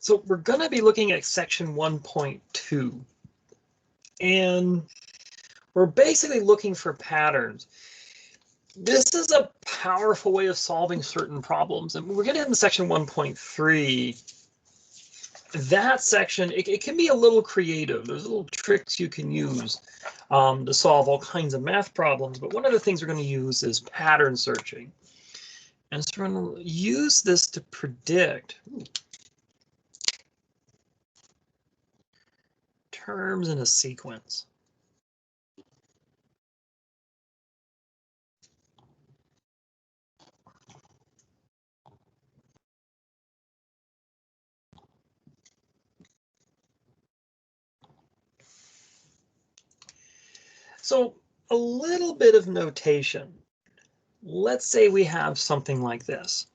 So we're going to be looking at section 1.2. And we're basically looking for patterns. This is a powerful way of solving certain problems. And we're getting into section 1.3. That section, it can be a little creative. There's little tricks you can use to solve all kinds of math problems. But one of the things we're going to use is pattern searching. And so we're going to use this to predict terms in a sequence. So a little bit of notation. Let's say we have something like this.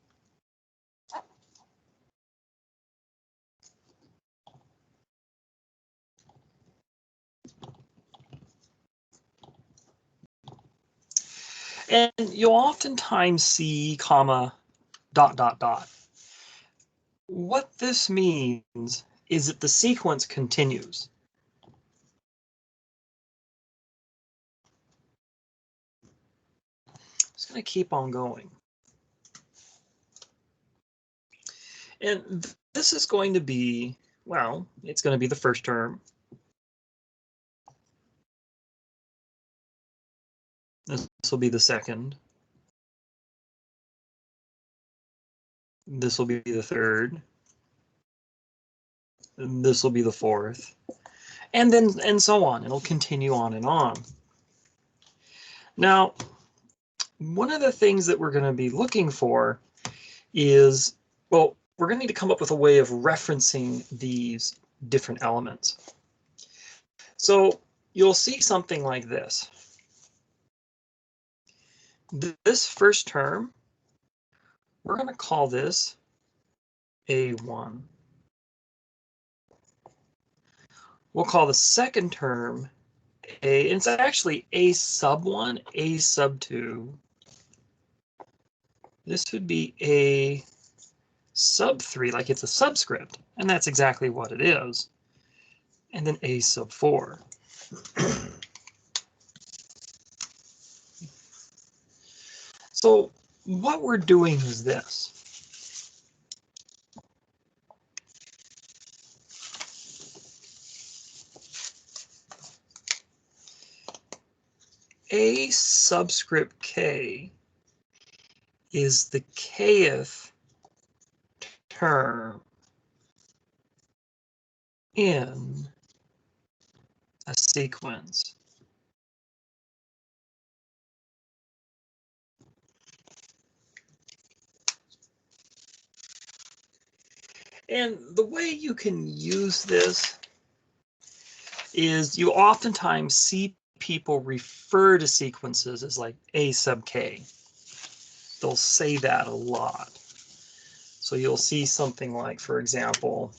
And you'll oftentimes see comma, dot, dot, dot. What this means is that the sequence continues. It's going to keep on going. And this is going to be, well, it's going to be the first term. This will be the second. This will be the third. This will be the fourth. And so on. It'll continue on and on. Now, one of the things that we're going to be looking for is, well, we're going to need to come up with a way of referencing these different elements. So you'll see something like this. This first term, we're going to call this A1. We'll call the second term A, and it's actually A sub 1, A sub 2. This would be A sub 3, like it's a subscript, and that's exactly what it is. And then A sub 4. So what we're doing is this. A subscript K is the kth term in a sequence. And the way you can use this is you oftentimes see people refer to sequences as like A sub K. They'll say that a lot. So you'll see something like, for example,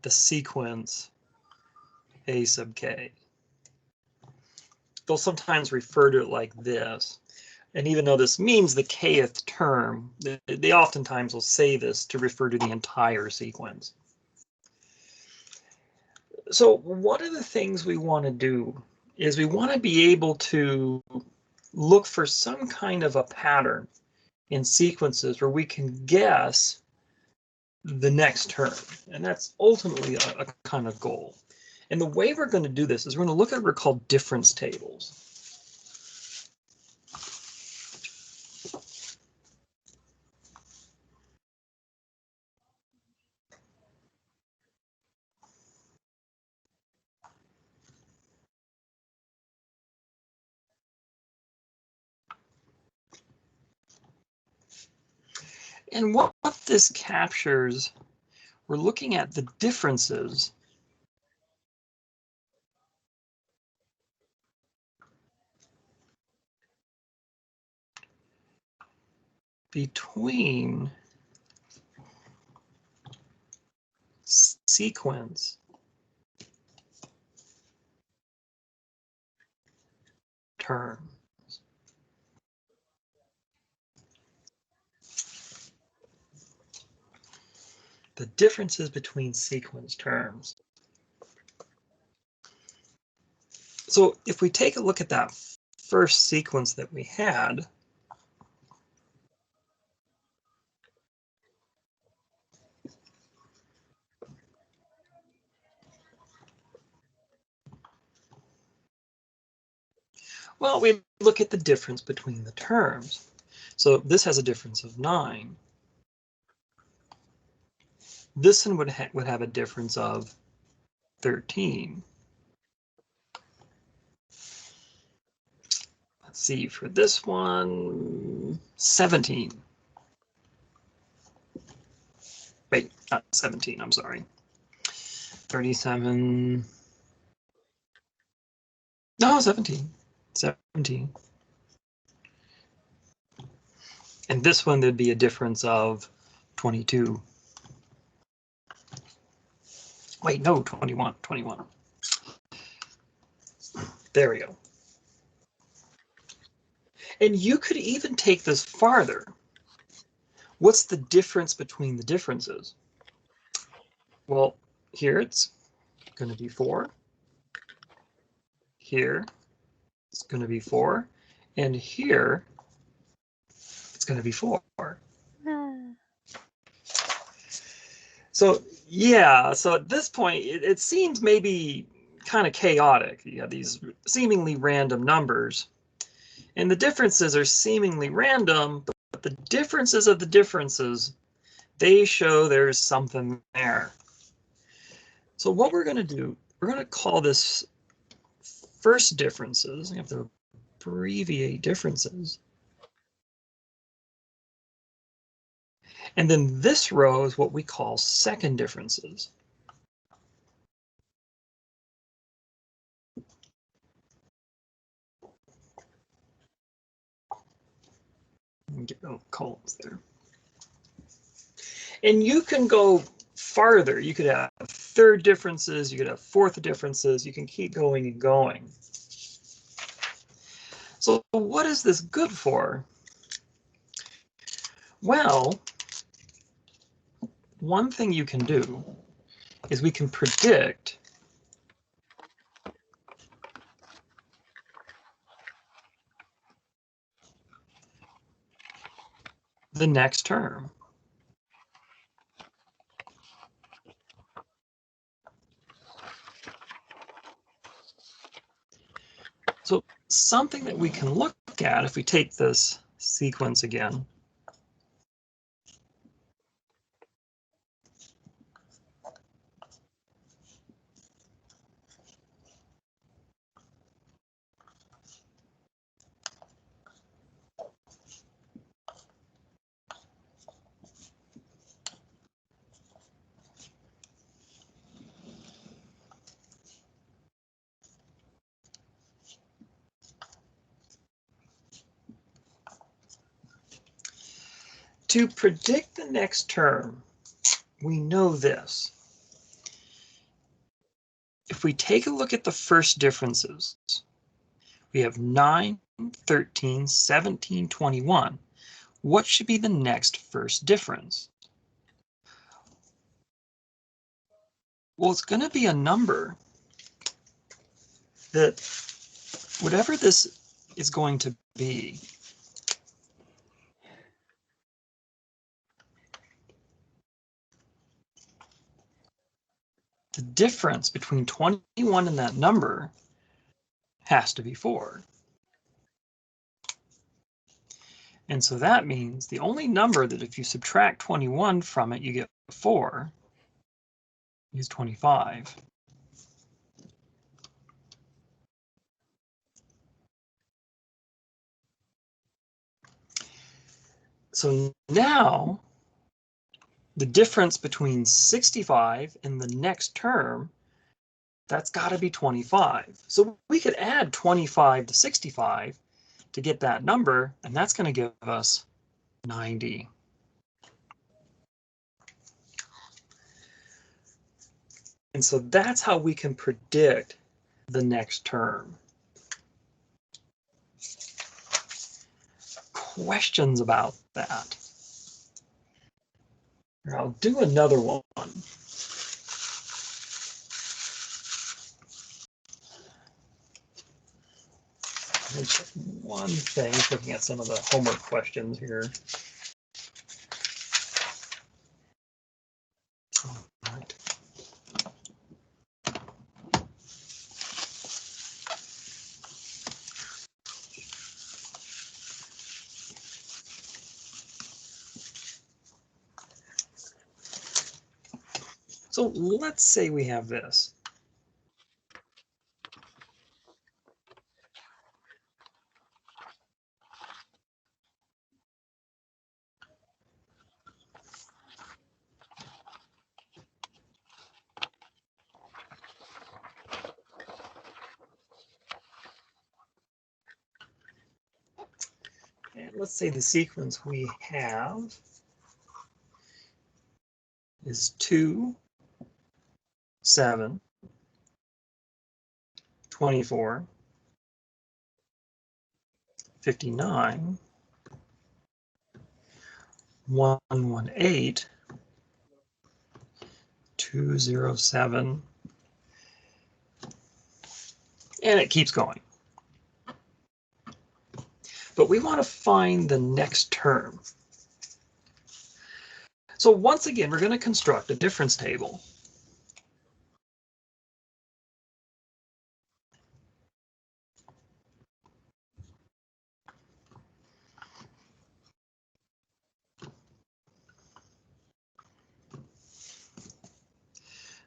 the sequence A sub K. They'll sometimes refer to it like this. And even though this means the kth term, they oftentimes will say this to refer to the entire sequence. So one of the things we want to do is we want to be able to look for some kind of a pattern in sequences where we can guess the next term. And that's ultimately a kind of goal. And the way we're going to do this is we're going to look at what are called difference tables. And what this captures, we're looking at the differences between sequence terms. The differences between sequence terms. So if we take a look at that first sequence that we had, well, we look at the difference between the terms. So this has a difference of 9. This one would have a difference of 13. Let's see, for this one, 17. Wait, not 17, I'm sorry. 37. No, 17. 17. And this one, there'd be a difference of 22. Wait, no, 21. 21. There we go. And you could even take this farther. What's the difference between the differences? Well, here it's going to be 4. Here it's going to be 4. And here it's going to be 4. So yeah, so at this point, it seems maybe kind of chaotic. You have these seemingly random numbers, and the differences are seemingly random, but the differences of the differences, they show there's something there. So what we're going to do, we're going to call this first differences. We have to abbreviate differences. And then this row is what we call second differences. Get columns there. And you can go farther. You could have third differences, you could have fourth differences, you can keep going and going. So what is this good for? Well, one thing you can do is we can predict the next term. So something that we can look at if we take this sequence again. To predict the next term, we know this. If we take a look at the first differences, we have 9, 13, 17, 21. What should be the next first difference? Well, it's going to be a number that, whatever this is going to be, the difference between 21 and that number has to be 4. And so that means the only number that if you subtract 21 from it, you get 4 is 25. So now the difference between 65 and the next term, that's got to be 25. So we could add 25 to 65 to get that number, and that's going to give us 90. And so that's how we can predict the next term. Questions about that? I'll do another one. Just one thing, looking at some of the homework questions here. All right. So let's say we have this. And let's say the sequence we have is 2, 7, 24, 59, 118, 207, and it keeps going. But we want to find the next term. So once again, we're going to construct a difference table.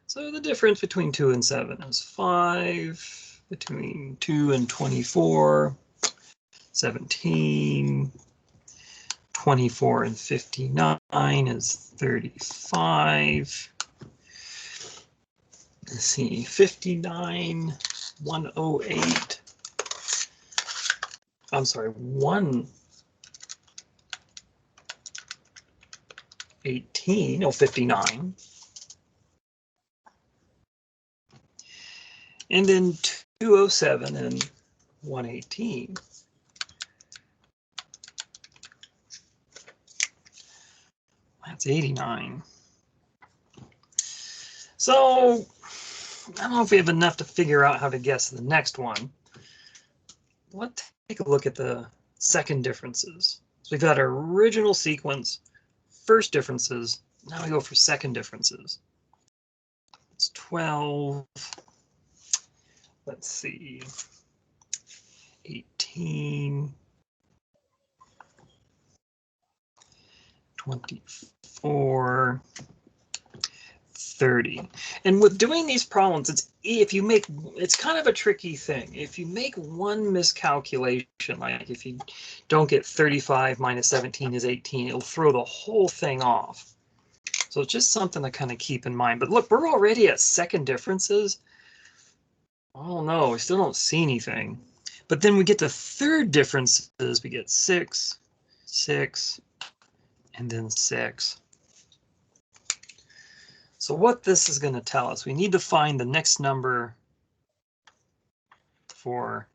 So the difference between 2 and 7 is 5, between 2 and 24, 17, 24 and 59 is 35. Let's see, 59, 108. I'm sorry, 118, oh, 59. And then 207 and 118. That's 89. So I don't know if we have enough to figure out how to guess the next one. Let's take a look at the second differences. So we've got our original sequence, first differences. Now we go for second differences. It's 12. Let's see. 18. 24. 30. And with doing these problems, it's kind of a tricky thing. If you make one miscalculation, like if you don't get 35 minus 17 is 18, it'll throw the whole thing off. So it's just something to kind of keep in mind. But look, we're already at second differences. Oh no, we still don't see anything. But then we get to third differences. We get 6, 6, and then 6. So what this is going to tell us, we need to find the next number for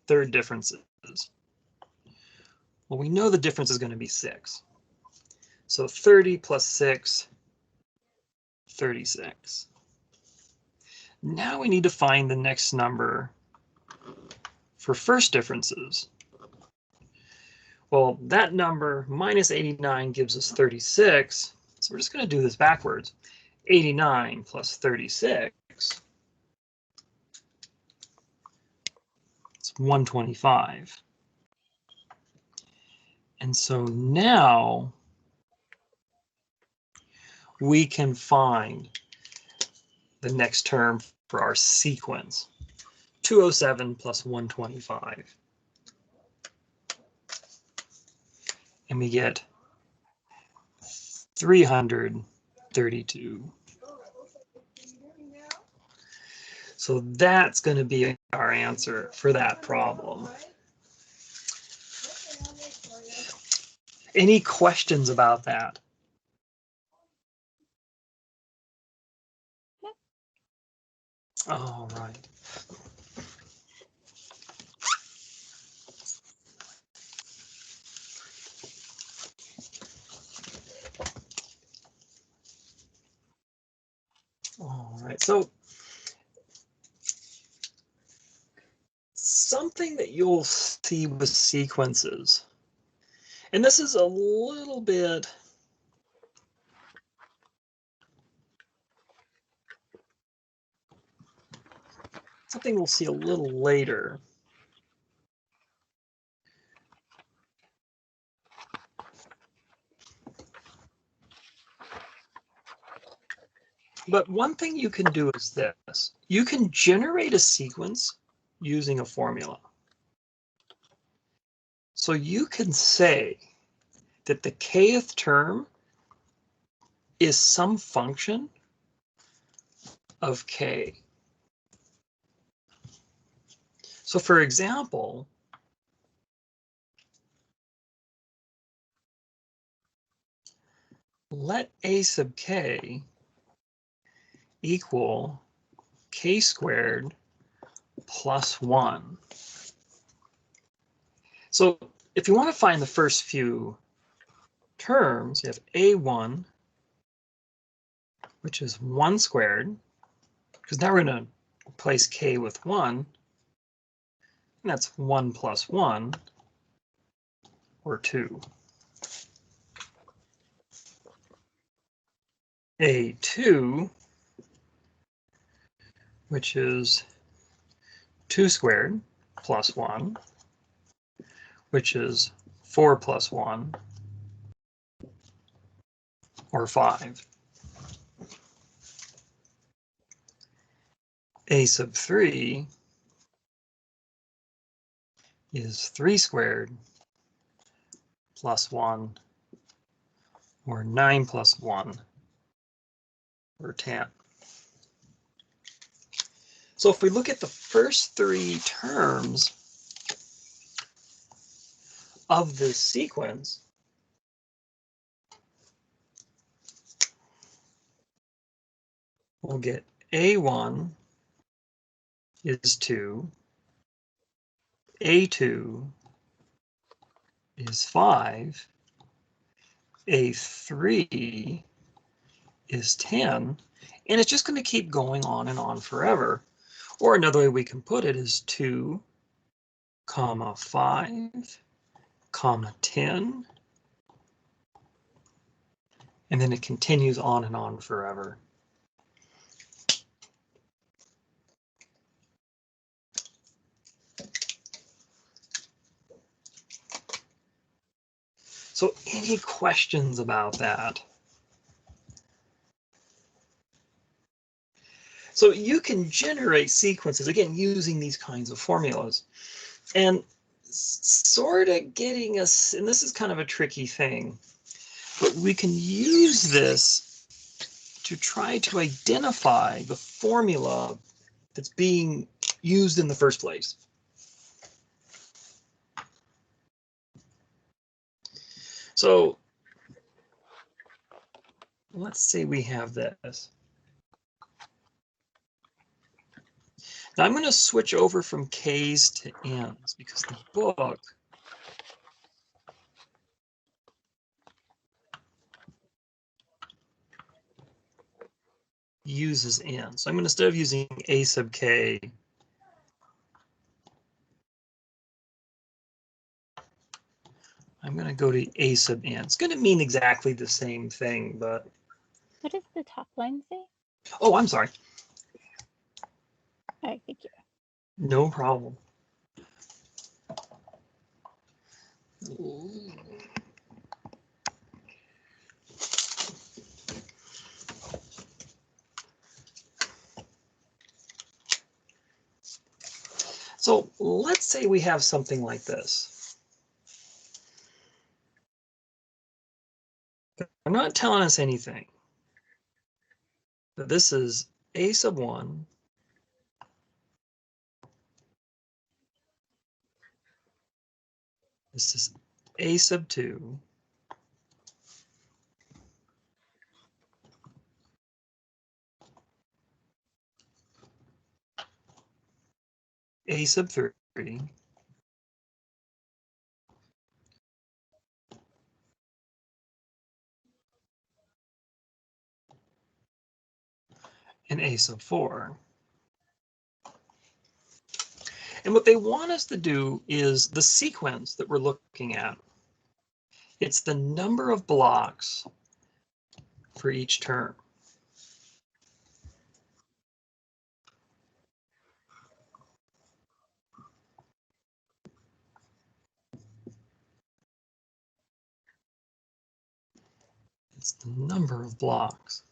third differences. Well, we know the difference is going to be 6. So 30 plus 6, 36. Now we need to find the next number for first differences. Well, that number minus 89 gives us 36. So we're just going to do this backwards. 89 plus 36. It's 125. And so now we can find the next term for our sequence. 207 plus 125. And we get 332. So that's going to be our answer for that problem. Any questions about that? All right. All right, so something that you'll see with sequences, and this is a little bit something we'll see a little later. But one thing you can do is this. You can generate a sequence using a formula. So you can say that the kth term is some function of k. So for example, let a sub k equal k squared plus 1. So if you want to find the first few terms, you have a1, which is 1 squared, because now we're going to replace k with 1, and that's 1 plus 1, or 2. A2, which is 2 squared plus 1, which is 4 plus 1, or 5. A sub 3 is 3 squared plus 1, or 9 plus 1, or 10. So if we look at the first 3 terms of this sequence, we'll get A1 is 2, A2 is 5, A3 is 10, and it's just going to keep going on and on forever. Or another way we can put it is 2, 5, 10, and then it continues on and on forever. So any questions about that? So you can generate sequences, again, using these kinds of formulas. And sort of getting us, and this is kind of a tricky thing, but we can use this to try to identify the formula that's being used in the first place. So let's say we have this. Now I'm going to switch over from K's to N's because the book uses N. So I'm going to, instead of using A sub K, I'm going to go to A sub N. It's going to mean exactly the same thing, but... What does the top line say? Oh, I'm sorry. All right, thank you. No problem. So let's say we have something like this. I'm not telling us anything. But this is A sub 1 this is A sub 2 A sub 3 and A sub 4. And what they want us to do is the sequence that we're looking at. It's the number of blocks for each term. It's the number of blocks.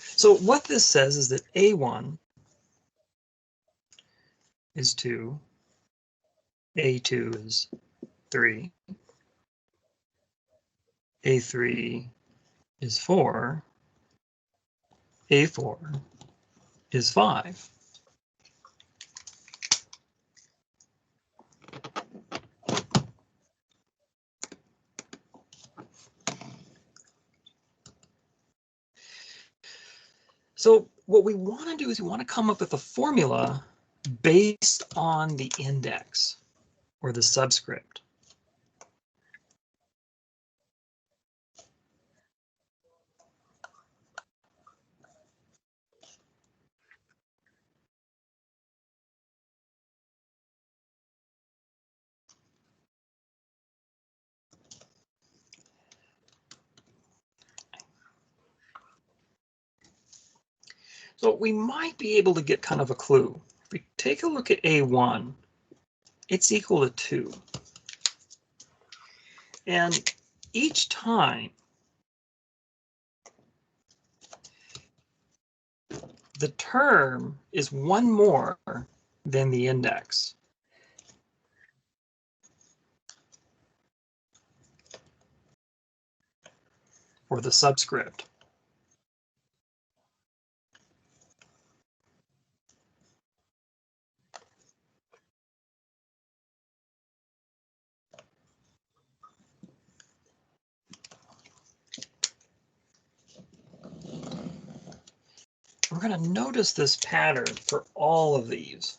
So what this says is that A1 is 2, A2 is 3, A3 is 4, A4 is 5. So what we want to do is we want to come up with a formula based on the index or the subscript. So we might be able to get kind of a clue. If we take a look at A1, it's equal to 2. And each time the term is one more than the index. Or the subscript. We're going to notice this pattern for all of these.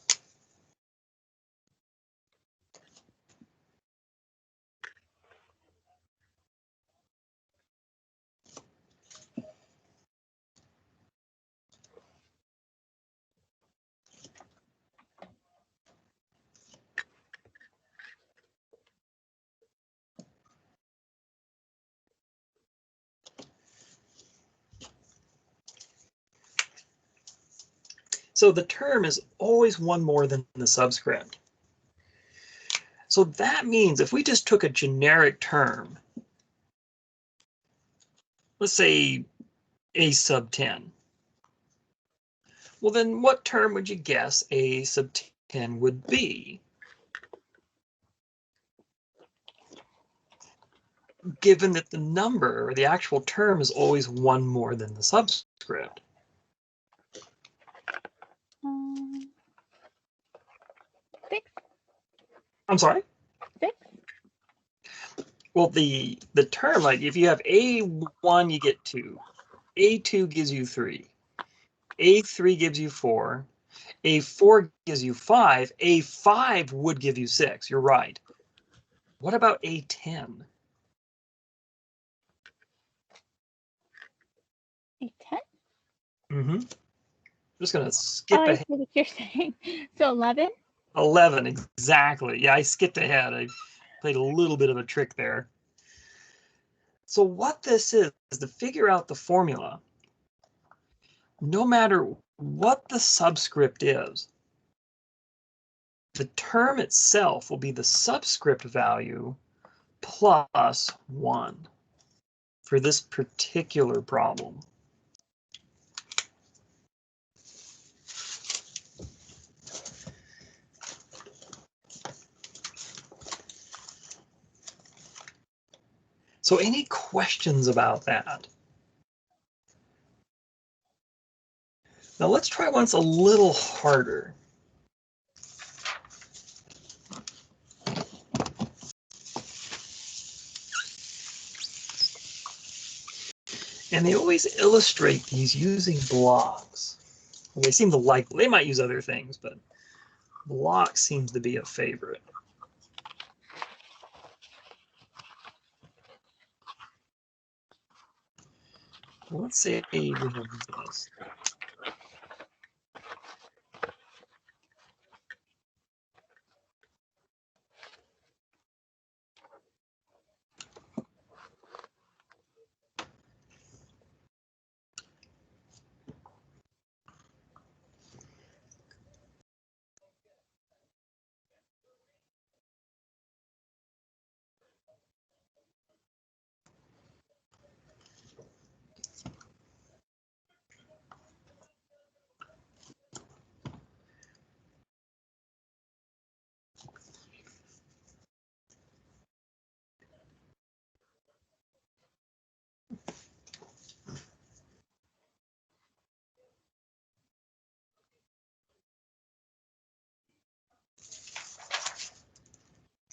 So the term is always one more than the subscript. So that means if we just took a generic term, let's say A sub 10, well then what term would you guess A sub 10 would be? Given that the number or the actual term is always one more than the subscript. 6. I'm sorry? 6. Well, the term, like if you have A1, you get 2. A2 gives you 3. A3 gives you 4. A4 gives you 5. A5 would give you 6. You're right. What about A10? A10? Mm-hmm. Just going to skip I ahead. see what you're saying. So 11? 11, exactly. Yeah, I skipped ahead. I played a little bit of a trick there. So what this is to figure out the formula, no matter what the subscript is, the term itself will be the subscript value plus 1 for this particular problem. So any questions about that? Now let's try one that's a little harder. And they always illustrate these using blocks. They seem to like, they might use other things, but block seems to be a favorite. Let's say we have this.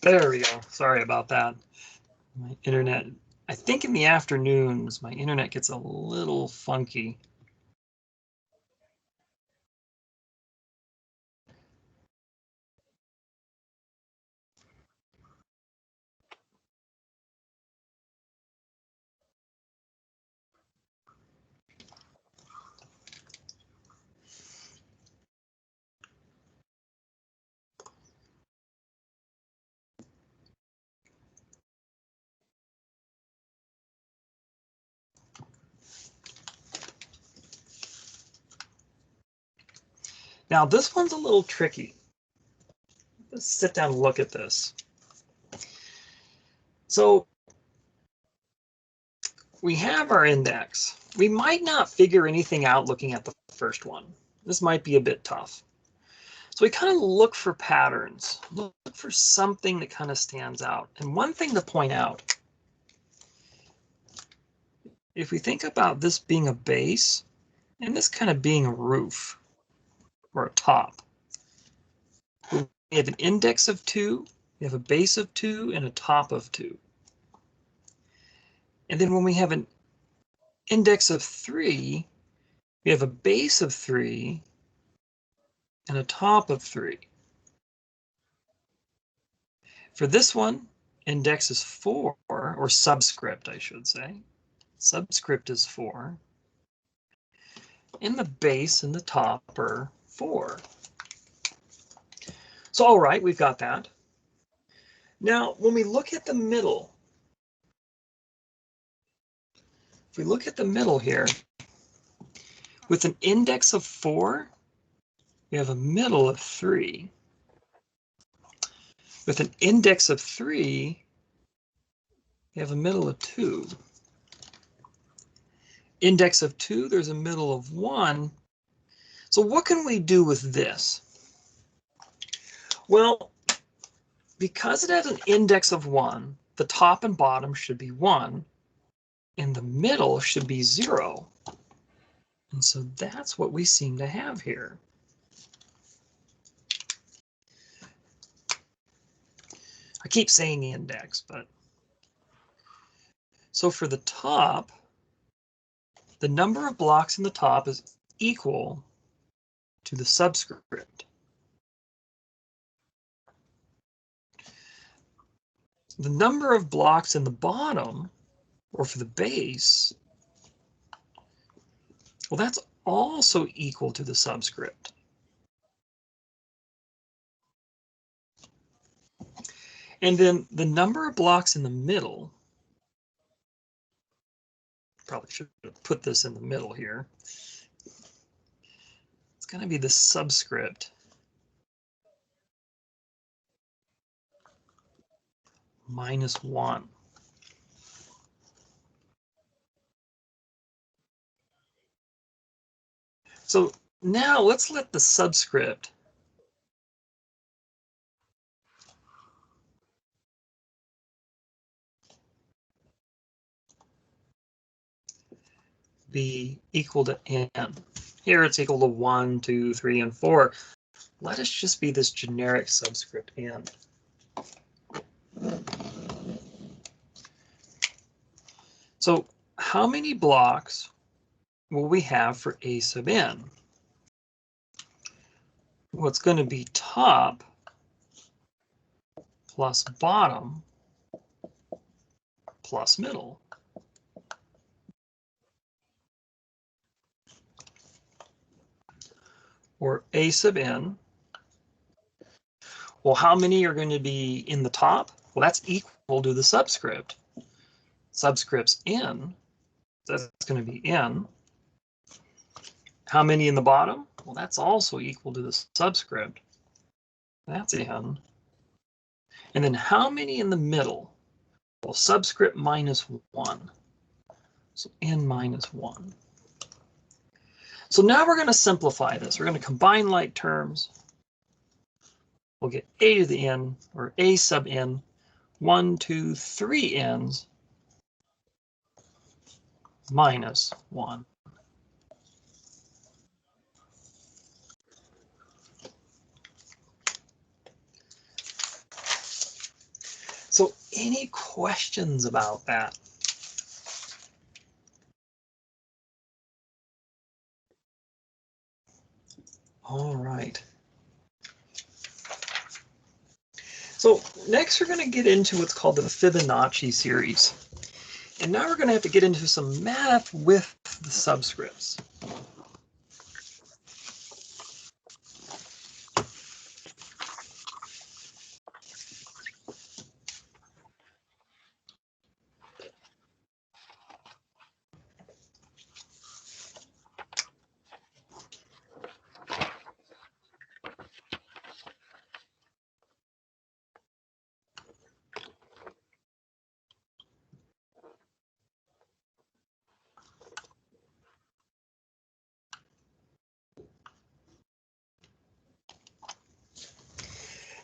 There we go. Sorry about that. My internet, I think in the afternoons, my internet gets a little funky. Now this one's a little tricky. Let's sit down and look at this. So we have our index. We might not figure anything out looking at the first one. This might be a bit tough. So we kind of look for patterns, look for something that kind of stands out. And one thing to point out, if we think about this being a base and this kind of being a roof or a top, we have an index of 2, we have a base of 2, and a top of 2. And then when we have an index of 3, we have a base of 3 and a top of 3. For this one, index is 4, or subscript, I should say. Subscript is 4. And the base and the top are 4. So, all right, we've got that. Now, when we look at the middle, if we look at the middle here, with an index of 4, we have a middle of 3. With an index of 3, we have a middle of 2. Index of 2, there's a middle of 1. So what can we do with this? Well, because it has an index of 1, the top and bottom should be 1, and the middle should be 0. And so that's what we seem to have here. I keep saying index, but so for the top, the number of blocks in the top is equal to the subscript. The number of blocks in the bottom, or for the base, well, that's also equal to the subscript. And then the number of blocks in the middle, probably should have put this in the middle here. It's going to be the subscript minus 1. So now let's let the subscript be equal to n. Here it's equal to 1, 2, 3, and 4. Let us just be this generic subscript n. So how many blocks will we have for a sub n? what's going to be top plus bottom plus middle. Or A sub n. Well, how many are going to be in the top? Well, that's equal to the subscript. Subscript's n, that's going to be n. How many in the bottom? Well, that's also equal to the subscript. That's n. And then how many in the middle? Well, subscript minus 1. So n minus 1. So now we're going to simplify this. We're going to combine like terms. We'll get a to the n, or a sub n, 1, 2, 3 n's minus 1. So any questions about that? All right. So next we're going to get into what's called the Fibonacci series. And now we're going to have to get into some math with the subscripts.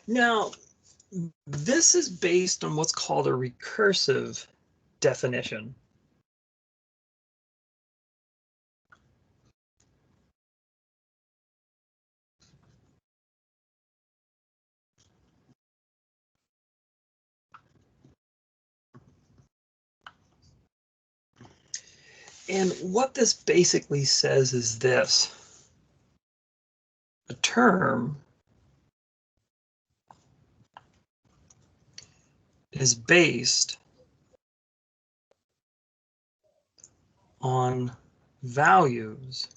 Now, this is based on what's called a recursive definition. And what this basically says is this: a term is based on values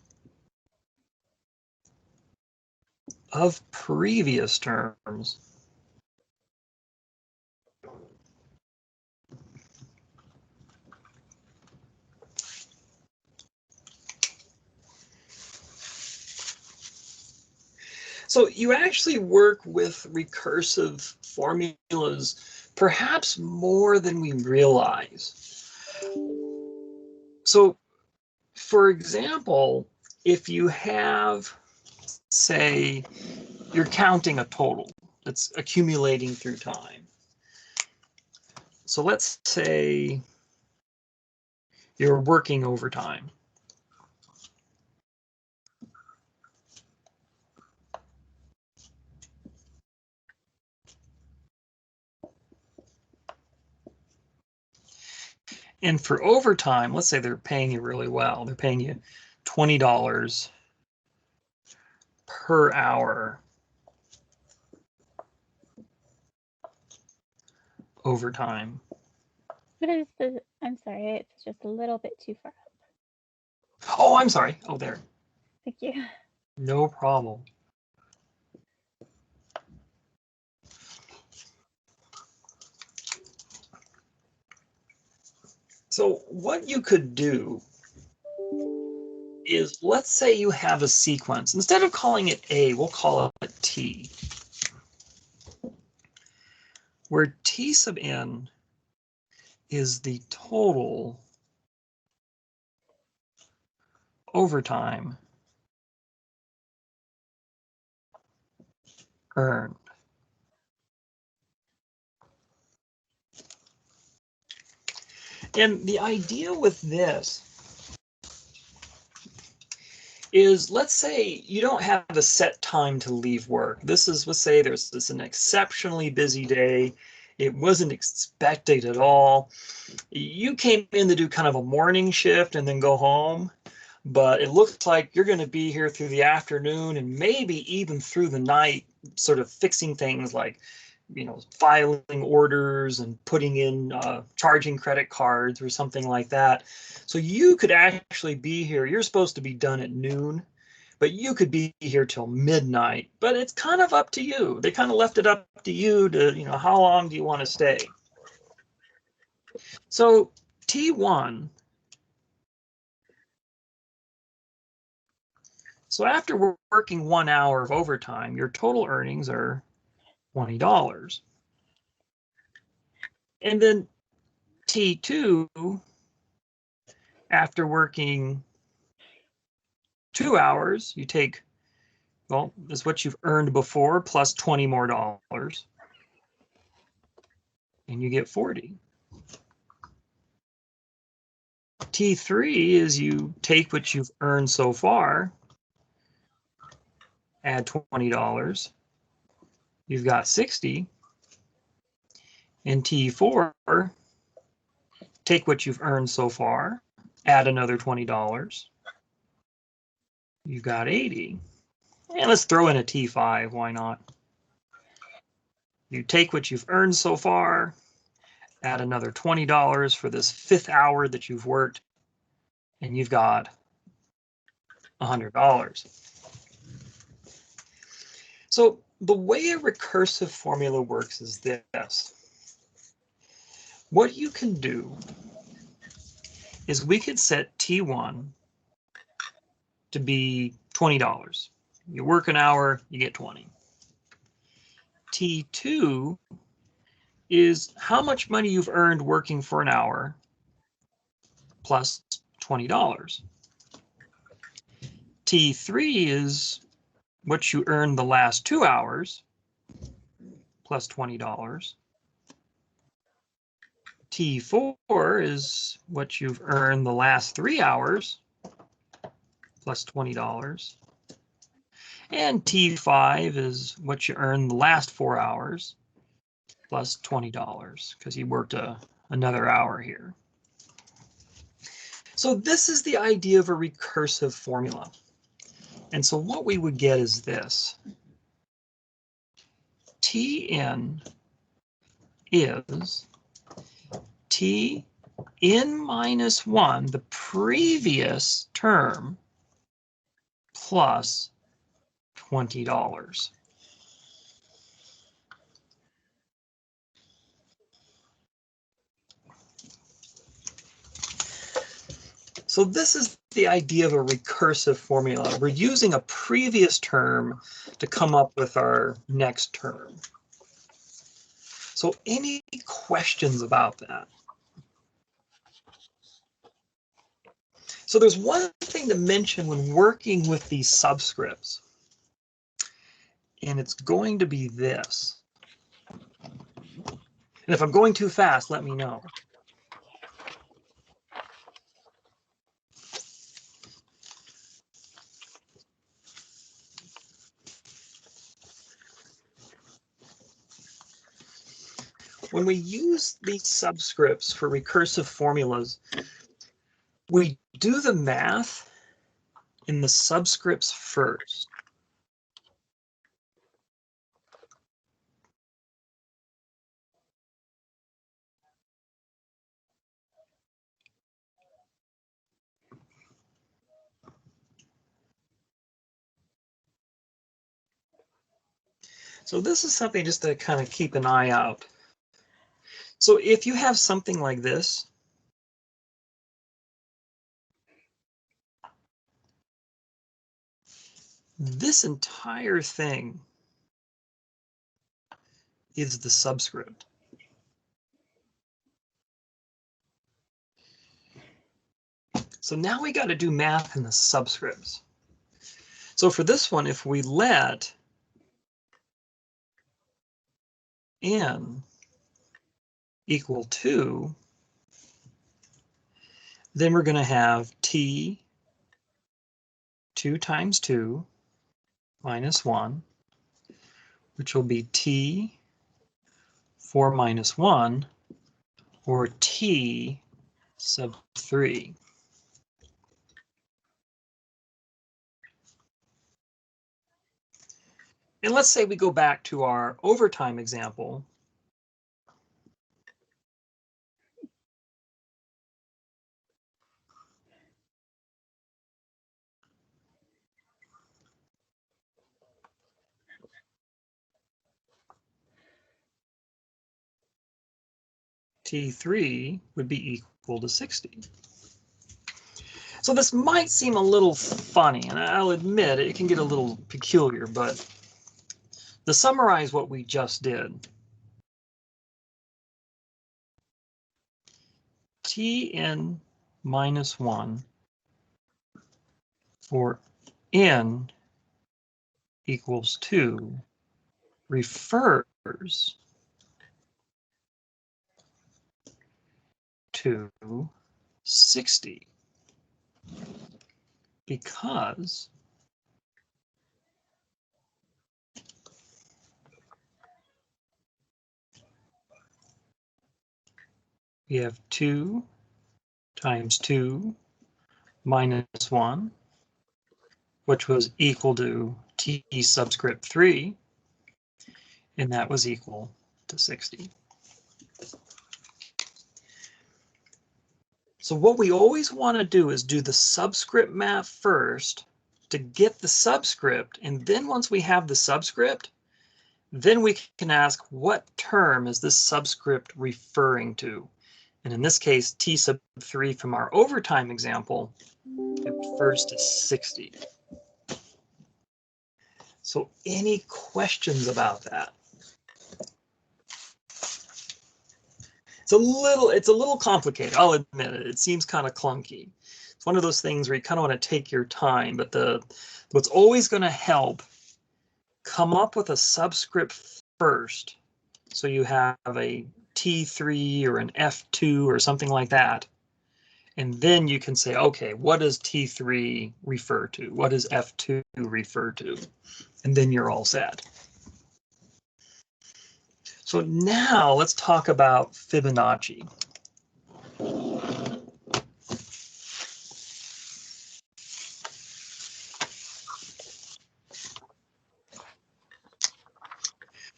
of previous terms So you actually work with recursive formulas perhaps more than we realize. So, for example, if you have, say, you're counting a total that's accumulating through time. So let's say you're working overtime. And for overtime, let's say they're paying you really well. They're paying you $20 per hour overtime. What is the, I'm sorry, it's just a little bit too far up. Oh, I'm sorry. Oh, there. Thank you. No problem. So what you could do is, let's say you have a sequence. Instead of calling it A, we'll call it T, where T sub n is the total overtime earned. And the idea with this is, let's say you don't have a set time to leave work. This is, let's say there's an exceptionally busy day. It wasn't expected at all. You came in to do kind of a morning shift and then go home. but it looks like you're going to be here through the afternoon and maybe even through the night, sort of fixing things like, filing orders and putting in charging credit cards or something like that. So you could actually be here. You're supposed to be done at noon, but you could be here till midnight. But it's kind of up to you. They kind of left it up to you to, how long do you want to stay? So T1. So after working 1 hour of overtime, your total earnings are $20. And then T2, after working 2 hours, you take, well, this is what you've earned before plus $20 more, and you get 40. T3 is you take what you've earned so far, add $20, you've got 60. And T4, take what you've earned so far, add another $20, you've got 80. And let's throw in a T5, why not? You take what you've earned so far, add another $20 for this 5th hour that you've worked, and you've got $100. So the way a recursive formula works is this. What you can do is we could set T1 to be $20. You work an hour, you get 20. T2 is how much money you've earned working for an hour plus $20. T3 is what you earned the last 2 hours plus $20. T4 is what you've earned the last 3 hours plus $20. And T5 is what you earned the last 4 hours plus $20 because you worked another hour here. So this is the idea of a recursive formula. And so what we would get is this. Tn is Tn minus 1, the previous term, plus $20. So this is the idea of a recursive formula. We're using a previous term to come up with our next term. So any questions about that? So there's one thing to mention when working with these subscripts, and it's going to be this. And if I'm going too fast, let me know. When we use these subscripts for recursive formulas, we do the math in the subscripts first. So this is something just to kind of keep an eye out. So if you have something like this, this entire thing is the subscript. So now we got to do math in the subscripts. So for this one, if we let n equal 2, then we're going to have t 2 times 2 minus 1, which will be t 4 minus 1, or t sub 3. And let's say we go back to our overtime example. T3 would be equal to 60. So this might seem a little funny, and I'll admit it can get a little peculiar, but to summarize what we just did, Tn minus 1 for n equals 2 refers to 60 because we have 2 times 2 minus 1, which was equal to t subscript 3, and that was equal to 60. So what we always want to do is do the subscript math first to get the subscript, and then once we have the subscript, then we can ask what term is this subscript referring to? And in this case, t sub 3 from our overtime example, it refers to 60. So any questions about that? It's a little complicated, I'll admit it. It seems kind of clunky. It's one of those things where you kind of want to take your time, but what's always going to help, come up with a subscript first. So you have a T3 or an F2 or something like that. And then you can say, okay, what does T3 refer to? What does F2 refer to? And then you're all set. So now let's talk about Fibonacci.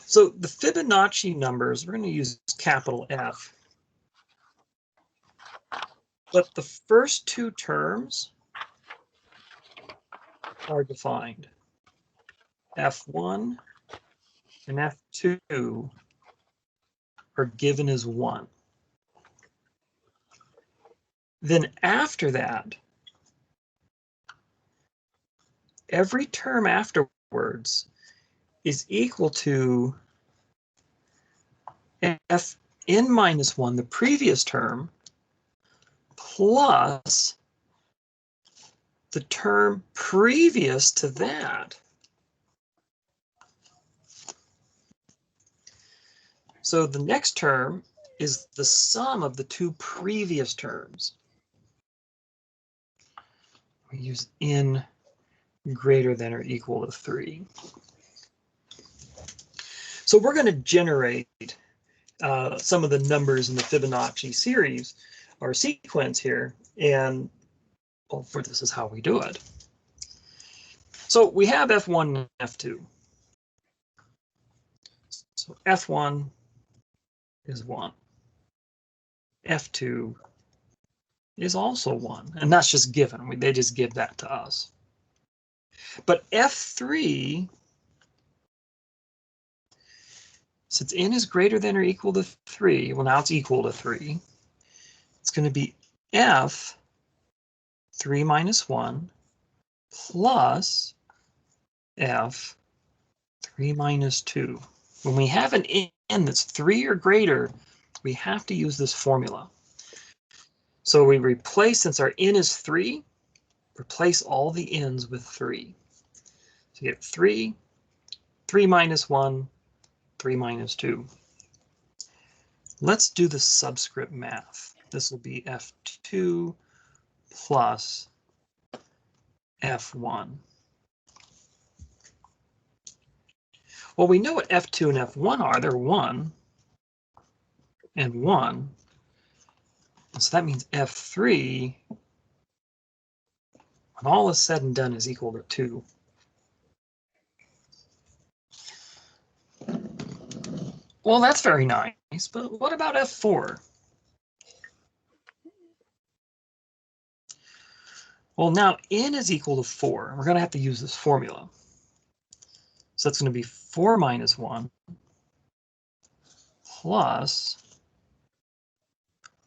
So the Fibonacci numbers, we're going to use capital F. But the first two terms are defined. F1 and F2 are given as 1. Then after that, every term afterwards is equal to Fn minus 1, the previous term, plus the term previous to that. So the next term is the sum of the two previous terms. We use n greater than or equal to 3. So we're going to generate some of the numbers in the Fibonacci series or sequence here, and well, for this is how we do it. So we have F1 and F2. So F1 is 1. F2 is also 1, and that's just given. They just give that to us. But F3, since n is greater than or equal to 3, well, now it's equal to 3. It's going to be F3 minus 1 plus F3 minus 2. When we have an n that's 3 or greater, we have to use this formula. So we replace, since our n is 3, replace all the n's with 3. So you get 3, 3 minus 1, 3 minus 2. Let's do the subscript math. This will be F2 plus F1. Well, we know what F2 and F1 are. They're 1 and 1. So that means F3, when all is said and done, is equal to 2. Well, that's very nice, but what about F4? Well, now n is equal to 4. We're going to have to use this formula. So that's going to be 4 minus 1 plus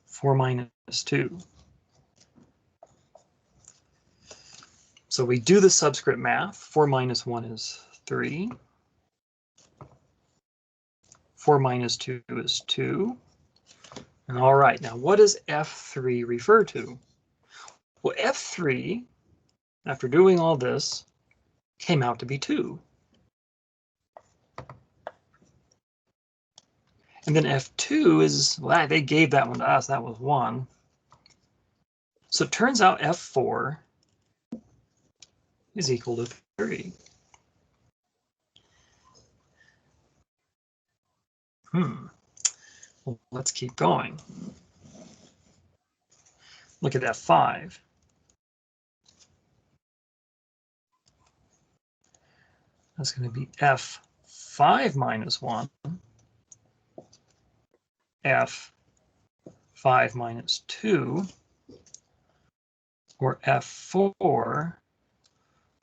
4 minus 2. So we do the subscript math. 4 minus 1 is 3. 4 minus 2 is 2. And all right, now what does F3 refer to? Well, F3, after doing all this, came out to be 2. And then F2 is, well, they gave that one to us, that was 1. So it turns out F4 is equal to 3. Well, let's keep going. Look at F5. That's going to be F5 minus 1, F5 minus 2, or F4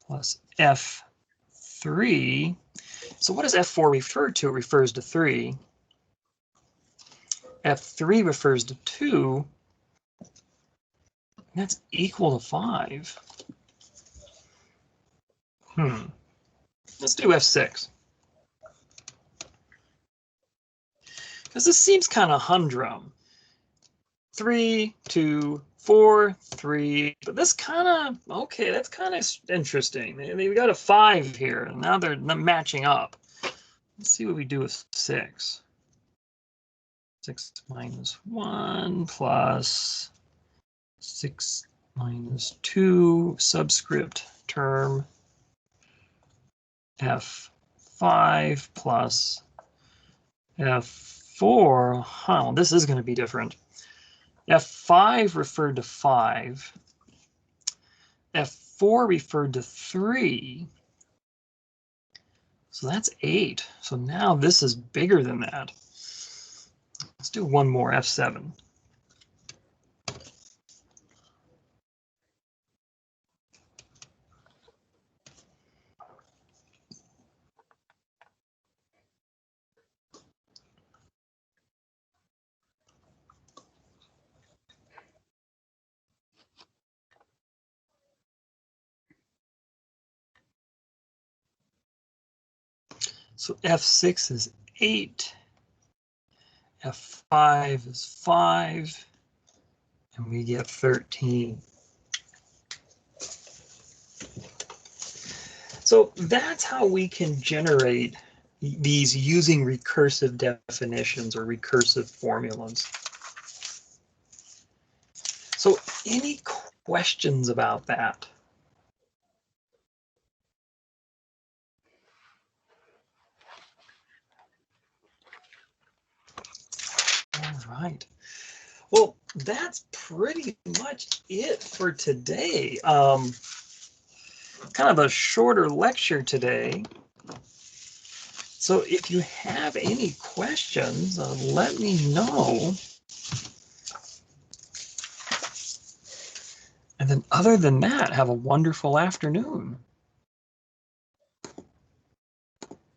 plus F3. So what does F4 refer to? It refers to 3. F3 refers to 2. And that's equal to 5. Let's do F6. Because this seems kind of humdrum. 3, 2, 4, 3. But this kind of, okay, that's kind of interesting. They've got a 5 here, and now they're matching up. Let's see what we do with 6. 6 minus 1 plus 6 minus 2 subscript term F5 plus F4. Well, this is going to be different. F5 referred to 5. F4 referred to 3. So that's 8. So now this is bigger than that. Let's do one more, F7. So F6 is 8. F5 is 5. And we get 13. So that's how we can generate these using recursive definitions or recursive formulas. So any questions about that? All right. Well, that's pretty much it for today. Kind of a shorter lecture today. So if you have any questions, let me know. And then other than that, have a wonderful afternoon.